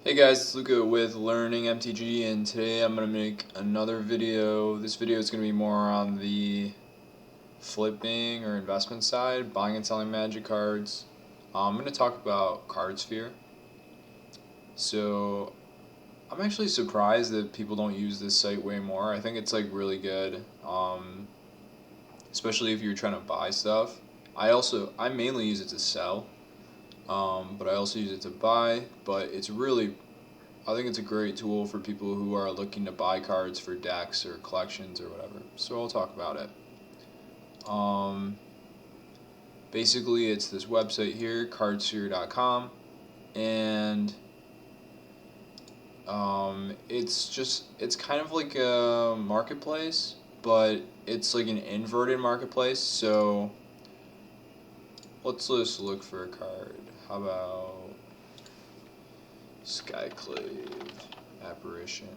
Hey guys, it's Luca with Learning MTG, and today I'm going to make another video. This video is going to be more on the flipping or investment side, buying and selling Magic cards. I'm going to talk about Cardsphere. So I'm actually surprised that people don't use this site way more. I think it's like really good, especially if you're trying to buy stuff. I mainly use it to sell, but I also use it to buy. But I think it's a great tool for people who are looking to buy cards for decks or collections or whatever. So I'll talk about it. Basically, it's this website here, cardsphere.com, and it's kind of like a marketplace, but it's like an inverted marketplace. So let's just look for a card. How about Skyclave Apparition?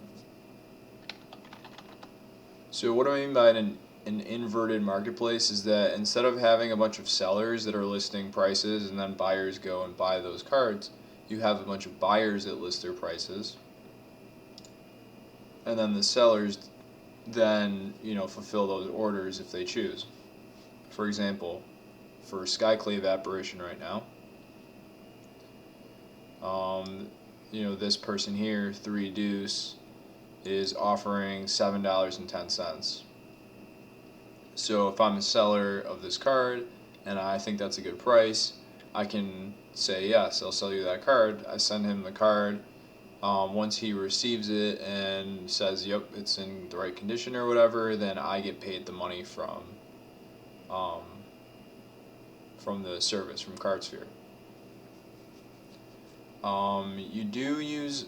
So what I mean by an inverted marketplace is that instead of having a bunch of sellers that are listing prices and then buyers go and buy those cards, you have a bunch of buyers that list their prices, and then the sellers then fulfill those orders if they choose. For example, for Skyclave Apparition right now, this person here, 3 Deuce, is offering $7.10. So if I'm a seller of this card and I think that's a good price, I can say, yes, I'll sell you that card. I send him the card. Once he receives it and says, yep, it's in the right condition or whatever, then I get paid the money from the service, from Cardsphere. You do use,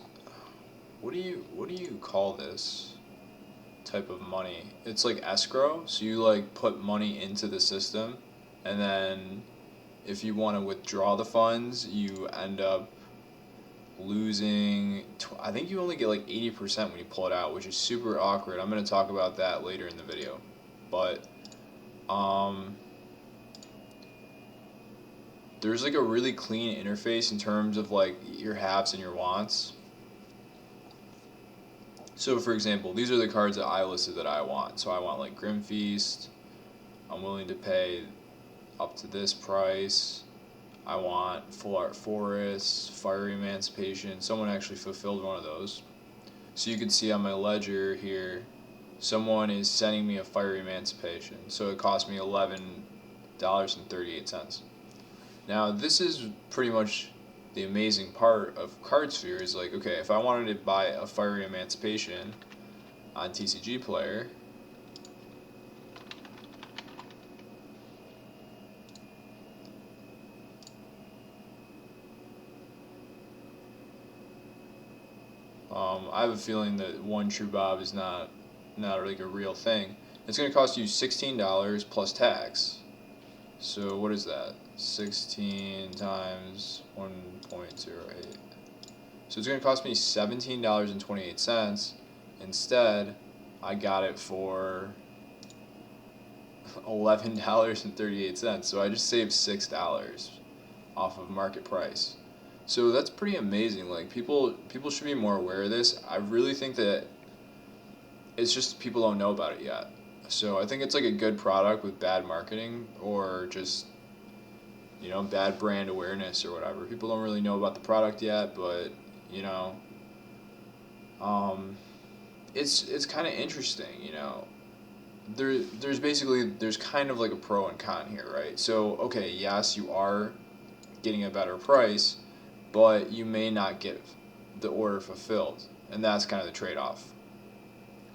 what do you call this type of money? It's like escrow. So you like put money into the system, and then if you want to withdraw the funds, you end up losing. I think you only get like 80% when you pull it out, which is super awkward. I'm going to talk about that later in the video. But there's like a really clean interface in terms of like your haves and your wants. So for example, these are the cards that I listed that I want. So I want like Grim Feast. I'm willing to pay up to this price. I want Full Art Forest, Fiery Emancipation. Someone actually fulfilled one of those. So you can see on my ledger here, someone is sending me a Fiery Emancipation. So it cost me $11.38. Now this is pretty much the amazing part of Cardsphere is like, okay, if I wanted to buy a Fiery Emancipation on TCG Player, I have a feeling that one True Bob is not like a real thing. It's going to cost you $16 plus tax. So what is that? 16 times 1.08. So it's going to cost me $17.28. Instead, I got it for $11.38. So I just saved $6 off of market price. So that's pretty amazing. Like people should be more aware of this. I really think that it's just people don't know about it yet. So I think it's like a good product with bad marketing or just bad brand awareness or whatever. People don't really know about the product yet, but it's kind of interesting. There's kind of like a pro and con here, right? So okay, yes, you are getting a better price, but you may not get the order fulfilled, and that's kind of the trade-off.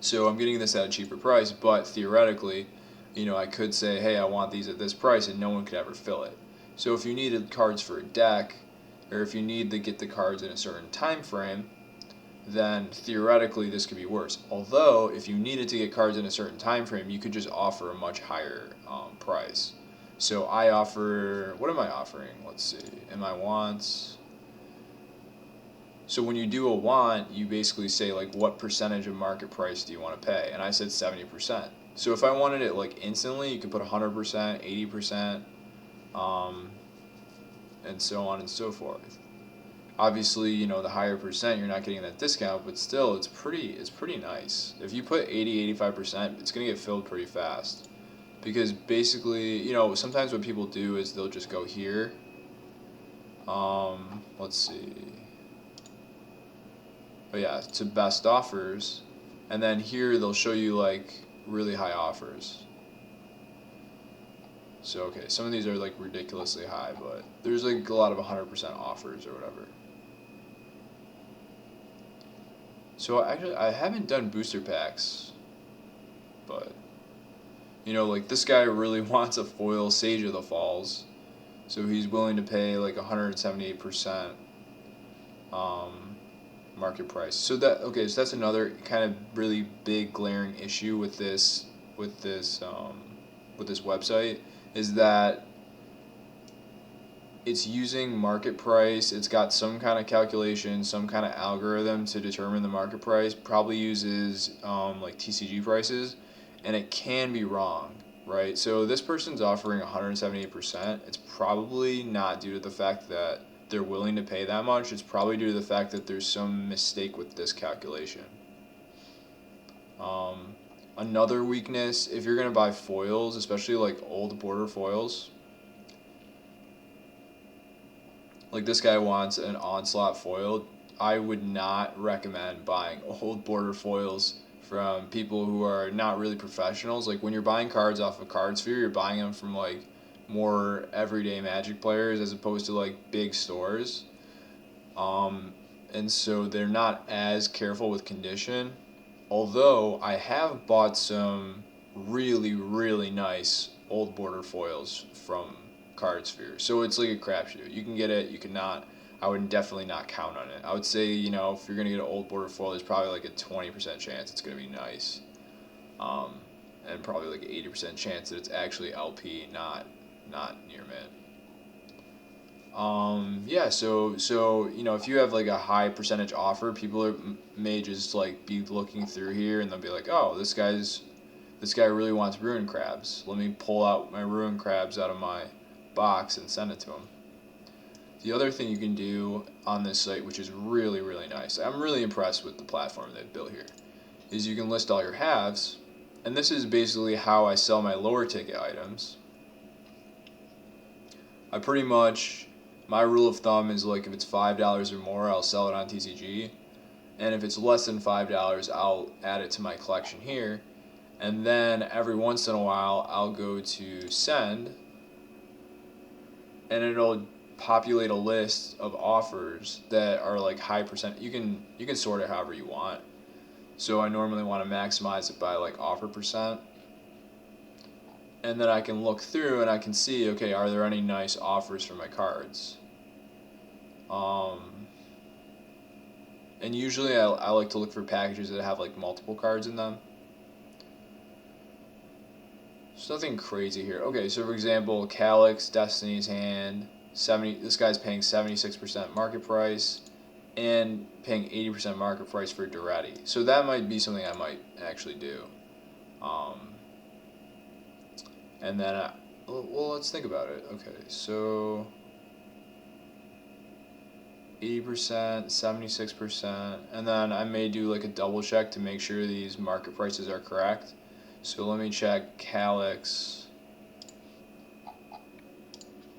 So I'm getting this at a cheaper price, but theoretically, I could say, hey, I want these at this price, and no one could ever fill it. So if you needed cards for a deck, or if you need to get the cards in a certain time frame, then theoretically this could be worse. Although, if you needed to get cards in a certain time frame, you could just offer a much higher price. So I offer, what am I offering? Let's see, in my wants. So when you do a want, you basically say like what percentage of market price do you want to pay? And I said 70%. So if I wanted it like instantly, you could put 100%, 80%, and so on and so forth. Obviously, you know, the higher percent, you're not getting that discount, but still, it's pretty nice. If you put 80-85%, it's gonna get filled pretty fast. Because basically, you know, sometimes what people do is they'll just go here. Let's see. Oh yeah, to best offers, and then here they'll show you like really high offers. So okay, some of these are like ridiculously high, but there's like a lot of 100% offers or whatever. So actually, I haven't done booster packs, but you know, like this guy really wants a foil Sage of the Falls, so he's willing to pay like 178% market price. So that okay, so that's another kind of really big glaring issue with with this with this website is that it's using market price. It's got some kind of calculation, some kind of algorithm to determine the market price. Probably uses like TCG prices, and it can be wrong, right? So this person's offering 178%. It's probably not due to the fact that they're willing to pay that much. It's probably due to the fact that there's some mistake with this calculation. Um, Another weakness, if you're gonna buy foils, especially like old border foils, like this guy wants an onslaught foil. I would not recommend buying old border foils from people who are not really professionals. Like when you're buying cards off of Cardsphere, you're buying them from like more everyday Magic players as opposed to like big stores. Um, and so they're not as careful with condition. Although I have bought some really nice old border foils from Cardsphere, so it's like a crapshoot. You can get it, you cannot. I would definitely not count on it. I would say, you know, if you're gonna get an old border foil, there's probably like a 20% chance it's gonna be nice, um, and probably like an 80% chance that it's actually LP, not near mint. Yeah, so you know, if you have like a high percentage offer, people may just like be looking through here and they'll be like, oh, this guy really wants ruin crabs. Let me pull out my ruin crabs out of my box and send it to him. The other thing you can do on this site, which is really nice, I'm really impressed with the platform they've built here, is you can list all your halves, and this is basically how I sell my lower ticket items. I pretty much, my rule of thumb is like if it's $5 or more, I'll sell it on TCG, and if it's less than $5, I'll add it to my collection here, and then every once in a while I'll go to send, and it'll populate a list of offers that are like high percent. You can sort it however you want. So I normally want to maximize it by like offer percent, and then I can look through and I can see, okay, are there any nice offers for my cards? And usually I like to look for packages that have like multiple cards in them. There's nothing crazy here. Okay, so for example, Calyx, Destiny's Hand, 70. This guy's paying 76% market price, and paying 80% market price for Duretti. So that might be something I might actually do. Um, and then, well, let's think about it. Okay, so 80%, 76%, and then I may do like a double check to make sure these market prices are correct. So let me check Calyx,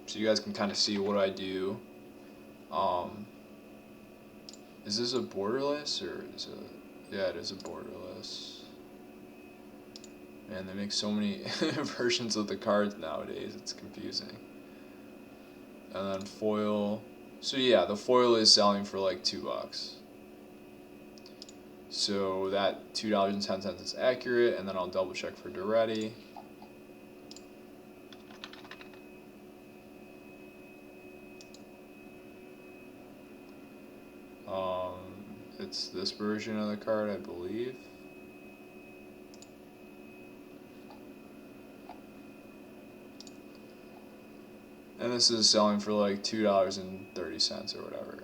so you guys can kind of see what I do. Um, is this a borderless or is it? Yeah, it is a borderless. Man, they make so many versions of the cards nowadays. It's confusing. And then foil. So yeah, the foil is selling for like $2. So that $2.10 is accurate, and then I'll double check for Duretti. It's this version of the card, I believe. And this is selling for like $2.30 or whatever.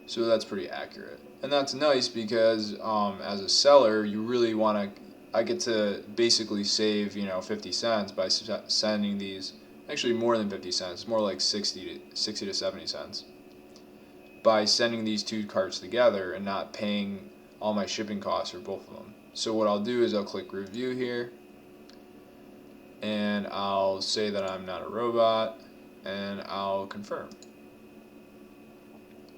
So that's pretty accurate. And that's nice because as a seller, you really want to, I get to basically save, you know, 50 cents by sending these, actually more than 50 cents, more like 60 to 70 cents. by sending these two cards together and not paying all my shipping costs for both of them. So what I'll do is I'll click review here, and I'll say that I'm not a robot, and I'll confirm.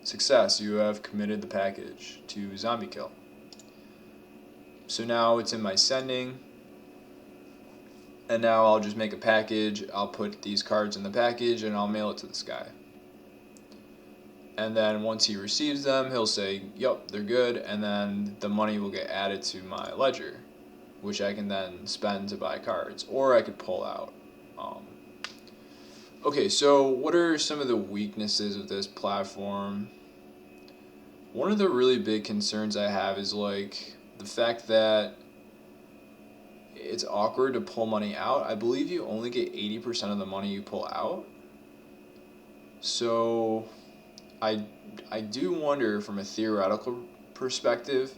Success, you have committed the package to Zombie Kill. So now it's in my sending, and now I'll just make a package. I'll put these cards in the package and I'll mail it to this guy. And then once he receives them, he'll say, yep, they're good, and then the money will get added to my ledger, which I can then spend to buy cards, or I could pull out. Okay, so what are some of the weaknesses of this platform? One of the really big concerns I have is like the fact that it's awkward to pull money out. I believe you only get 80% of the money you pull out. So I do wonder from a theoretical perspective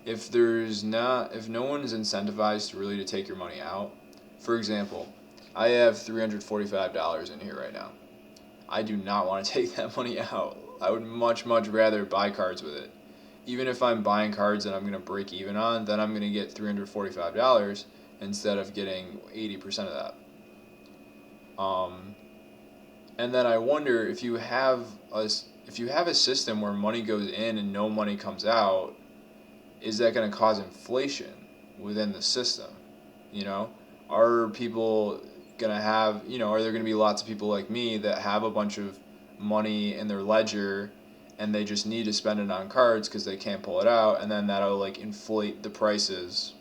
if no one is incentivized really to take your money out. For example, I have $345 in here right now. I do not want to take that money out. I would much rather buy cards with it. Even if I'm buying cards that I'm going to break even on, then I'm going to get $345 instead of getting 80% of that. And then I wonder if you have a system where money goes in and no money comes out, is that going to cause inflation within the system? You know, are people going to have, are there going to be lots of people like me that have a bunch of money in their ledger and they just need to spend it on cards because they can't pull it out, and then that'll like inflate the prices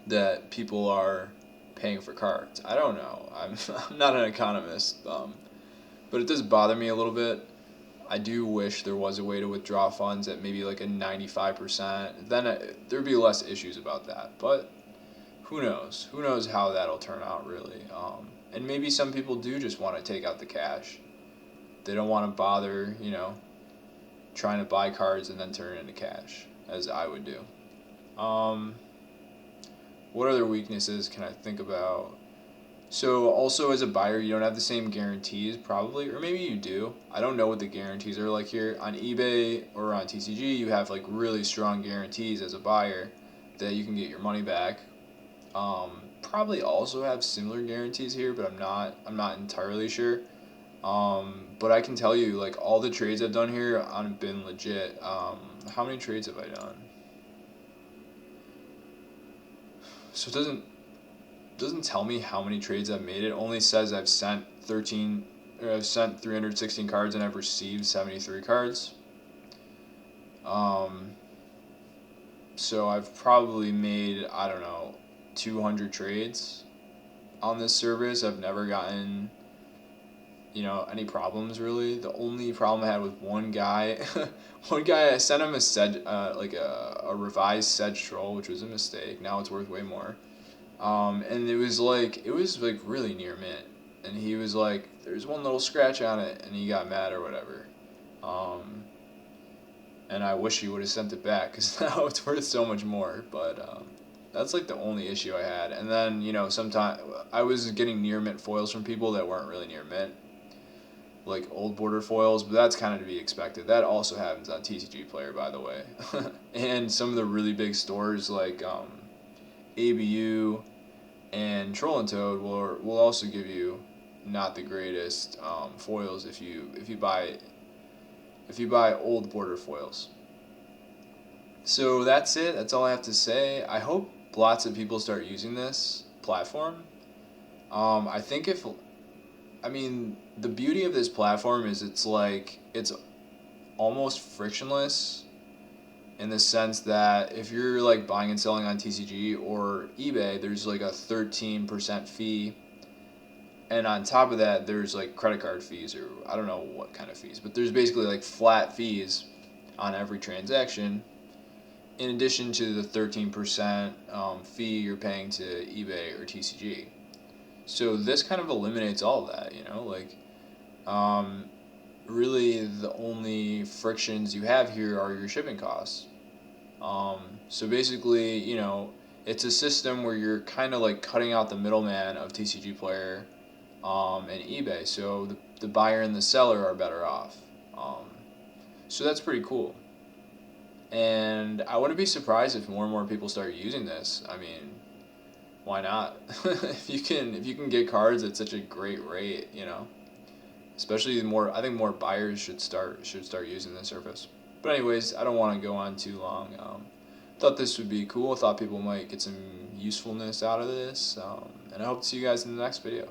that people are paying for cards? I don't know. I'm not an economist, but it does bother me a little bit. I do wish there was a way to withdraw funds at maybe like a 95%. Then there'd be less issues about that. But who knows? Who knows how that'll turn out, really? And maybe some people do just want to take out the cash. They don't want to bother, trying to buy cards and then turn it into cash, as I would do. What other weaknesses can I think about? So also as a buyer, you don't have the same guarantees probably, or maybe you do. I don't know what the guarantees are like here. On eBay or on TCG, you have like really strong guarantees as a buyer that you can get your money back. Probably also have similar guarantees here, but I'm not entirely sure. But I can tell you, like, all the trades I've done here have been legit. How many trades have I done? So it doesn't tell me how many trades I've made. It only says I've sent 316 cards and I've received 73 cards. So I've probably made, I don't know, 200 trades on this service. I've never gotten, any problems really. The only problem I had with one guy, I sent him a revised Sedge Troll, which was a mistake. Now it's worth way more. And it was like really near mint, and he was like, there's one little scratch on it, and he got mad or whatever. And I wish he would have sent it back, because now it's worth so much more. But that's like the only issue I had. And then sometimes I was getting near mint foils from people that weren't really near mint, like old border foils, but that's kind of to be expected. That also happens on TCG Player, by the way. And some of the really big stores like ABU and Troll and Toad will also give you not the greatest foils if you buy old border foils. So that's it. That's all I have to say. I hope lots of people start using this platform. I think the beauty of this platform is it's almost frictionless, in the sense that if you're like buying and selling on TCG or eBay, there's like a 13% fee, and on top of that there's like credit card fees, or I don't know what kind of fees, but there's basically like flat fees on every transaction, in addition to the 13% fee you're paying to eBay or TCG. So this kind of eliminates all of that, really the only frictions you have here are your shipping costs. So basically, it's a system where you're kind of like cutting out the middleman of TCG Player and eBay, so the buyer and the seller are better off. So that's pretty cool. And I wouldn't be surprised if more and more people start using this. I mean, why not? If you can get cards at such a great rate, especially more. I think more buyers should start using this service. But anyways, I don't want to go on too long. Thought this would be cool. Thought people might get some usefulness out of this. And I hope to see you guys in the next video.